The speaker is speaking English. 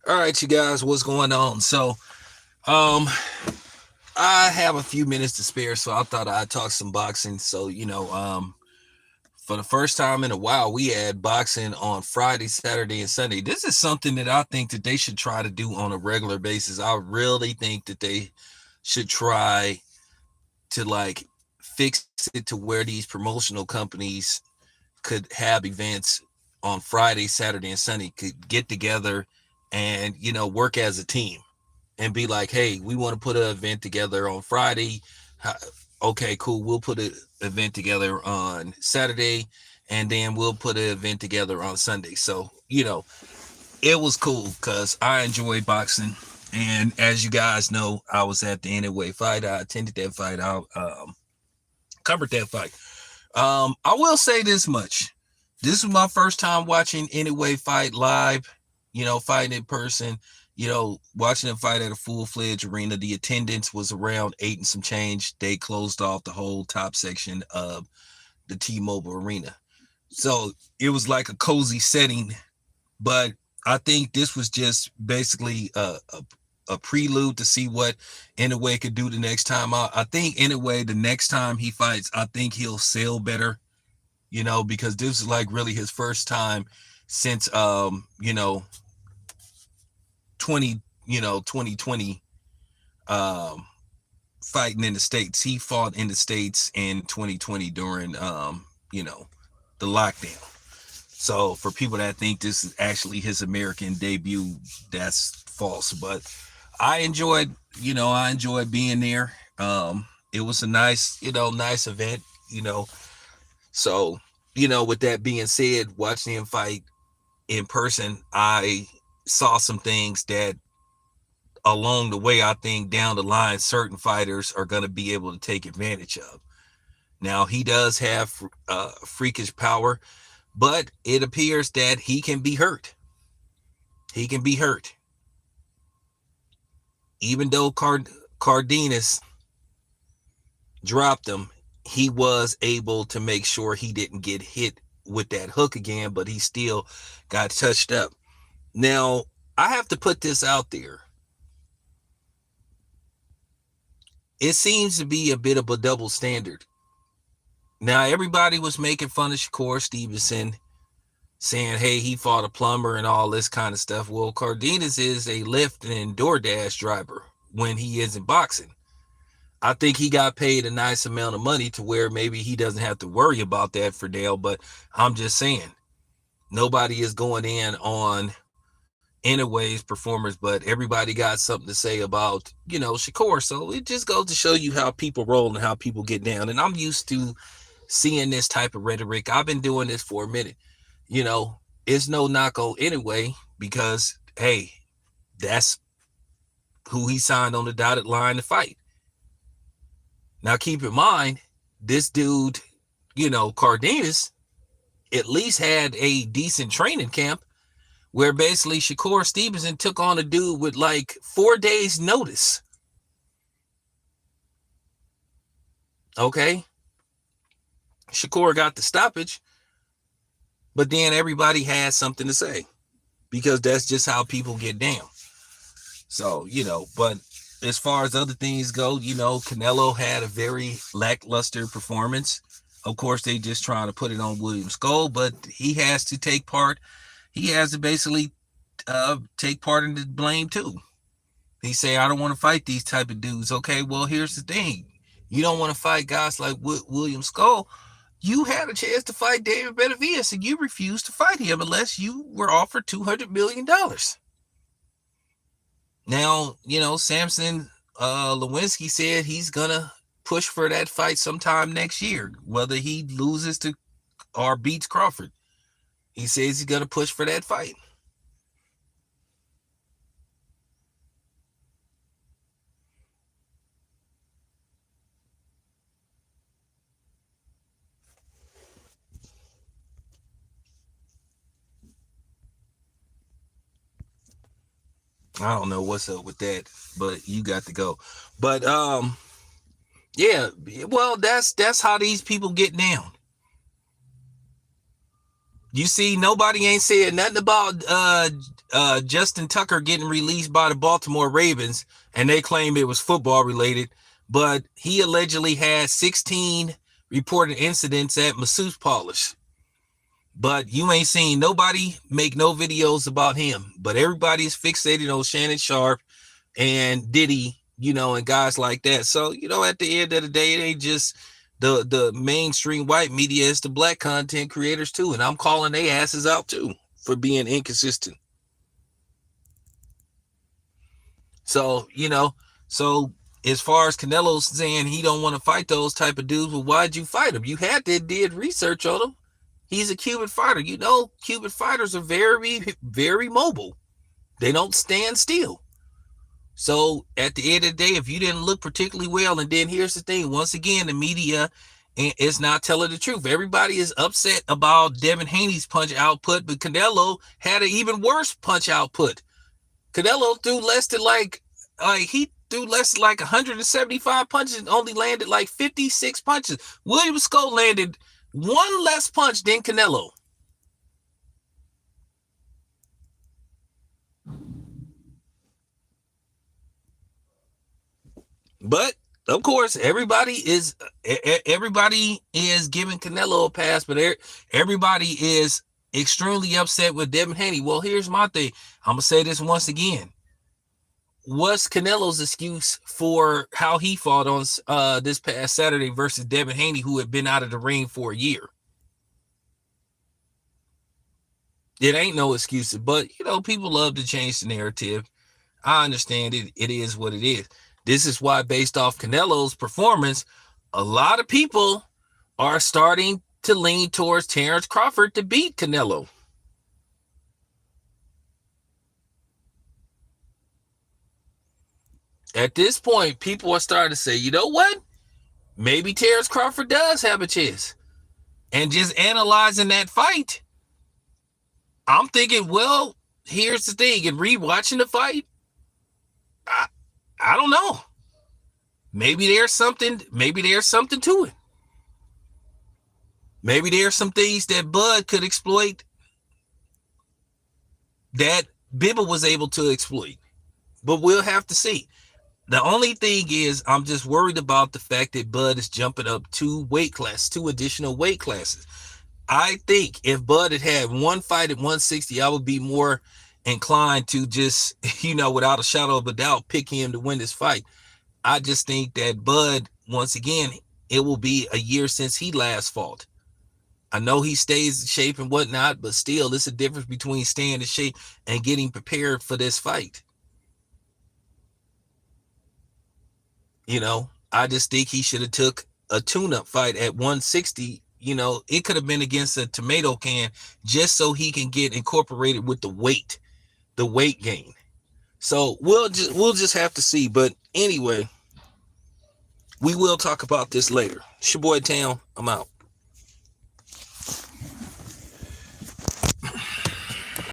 All right, you guys, what's going on? Um, I have a few minutes to spare, so I thought I'd talk some boxing. For the first time in a while, we had boxing on Friday, Saturday, and Sunday. This is something that I think that they should try to do on a regular basis. I really think that they should try to like fix it to where these promotional companies could have events on Friday, Saturday, and Sunday, could get together and work as a team and be like, hey, we want to put an event together on Friday. Okay, cool. We'll put an event together on Saturday, and then we'll put an event together on Sunday. So, it was cool because I enjoy boxing. And as you guys know, I was at the Anyway fight. I attended that fight. I covered that fight. I will say this much. This was my first time watching Anyway fight live, fighting in person, watching them fight at a full-fledged arena. The attendance was around 8 and some change. They closed off the whole top section of the T-Mobile Arena. So it was like a cozy setting, but I think this was just basically a prelude to see what Anyway could do the next time out. I think Anyway, the next time he fights, I think he'll sell better, because this is like really his first time since 2020 um fighting in the States. He fought in the States in 2020 during you know, the lockdown. So for people that think this is actually his American debut, that's false. But I enjoyed being there. It was a nice, nice event, you know. So, with that being said, watching him fight in person, I saw some things that along the way, I think down the line, certain fighters are going to be able to take advantage of. Now, he does have freakish power, but it appears that he can be hurt. He can be hurt. Even though Cardenas dropped him, he was able to make sure he didn't get hit with that hook again, but he still got touched up. Now, I have to put this out there. It seems to be a bit of a double standard. Now, everybody was making fun of Shakur Stevenson, saying, hey, he fought a plumber and all this kind of stuff. Well, Cardenas is a Lyft and DoorDash driver when he isn't boxing. I think he got paid a nice amount of money to where maybe he doesn't have to worry about that for Dale, but I'm just saying, nobody is going in on Anyway's performers, but everybody got something to say about, Shakur. So it just goes to show you how people roll and how people get down. And I'm used to seeing this type of rhetoric. I've been doing this for a minute. You know, it's no knock on Anyway because, hey, that's who he signed on the dotted line to fight. Now, keep in mind, this dude, Cardenas, at least had a decent training camp where basically Shakur Stevenson took on a dude with like 4 days notice. Okay. Shakur got the stoppage, but then everybody has something to say because that's just how people get down. So, but as far as other things go, Canelo had a very lackluster performance. Of course, they just trying to put it on William Skull, but he has to take part. He has to basically take part in the blame too. He say, I don't want to fight these type of dudes. Okay, well, here's the thing. You don't want to fight guys like William Skull. You had a chance to fight David Benavidez, and you refused to fight him unless you were offered $200 million. Now, Samson Lewinsky said he's gonna push for that fight sometime next year, whether he loses to or beats Crawford. He says he's gonna push for that fight. I don't know what's up with that, but you got to go. But yeah, well, that's how these people get down. You see, nobody ain't said nothing about Justin Tucker getting released by the Baltimore Ravens, and they claim it was football related, but he allegedly had 16 reported incidents at masseuse polish. But you ain't seen nobody make no videos about him. But everybody is fixated on Shannon Sharpe and Diddy, and guys like that. So, at the end of the day, it ain't just the mainstream white media, it's the black content creators too. And I'm calling their asses out too for being inconsistent. So, as far as Canelo's saying he don't want to fight those type of dudes, well, why'd you fight him? You did research on him. He's a Cuban fighter. Cuban fighters are very, very mobile. They don't stand still. So at the end of the day, if you didn't look particularly well, and then here's the thing, once again, the media is not telling the truth. Everybody is upset about Devin Haney's punch output, but Canelo had an even worse punch output. Canelo threw less than he threw less than 175 punches and only landed 56 punches. William Scott landed one less punch than Canelo. But of course, everybody is giving Canelo a pass, but everybody is extremely upset with Devin Haney. Well, here's my thing. I'm gonna say this once again. What's Canelo's excuse for how he fought on this past Saturday versus Devin Haney, who had been out of the ring for a year? It ain't no excuses, but people love to change the narrative. I understand it. It is what it is. This is why, based off Canelo's performance, a lot of people are starting to lean towards Terrence Crawford to beat Canelo. At this point, people are starting to say, you know what? Maybe Terrence Crawford does have a chance. And just analyzing that fight, I'm thinking, well, here's the thing. In rewatching the fight, I don't know. Maybe there's something to it. Maybe there's some things that Bud could exploit that Bibba was able to exploit. But we'll have to see. The only thing is, I'm just worried about the fact that Bud is jumping up two additional weight classes. I think if Bud had one fight at 160, I would be more inclined to just, without a shadow of a doubt, pick him to win this fight. I just think that Bud, once again, it will be a year since he last fought. I know he stays in shape and whatnot, but still, it's a difference between staying in shape and getting prepared for this fight. I just think he should have took a tune-up fight at 160. It could have been against a tomato can just so he can get incorporated with the weight gain. So we'll just have to see. But anyway, we will talk about this later. It's your boy Town. I'm out.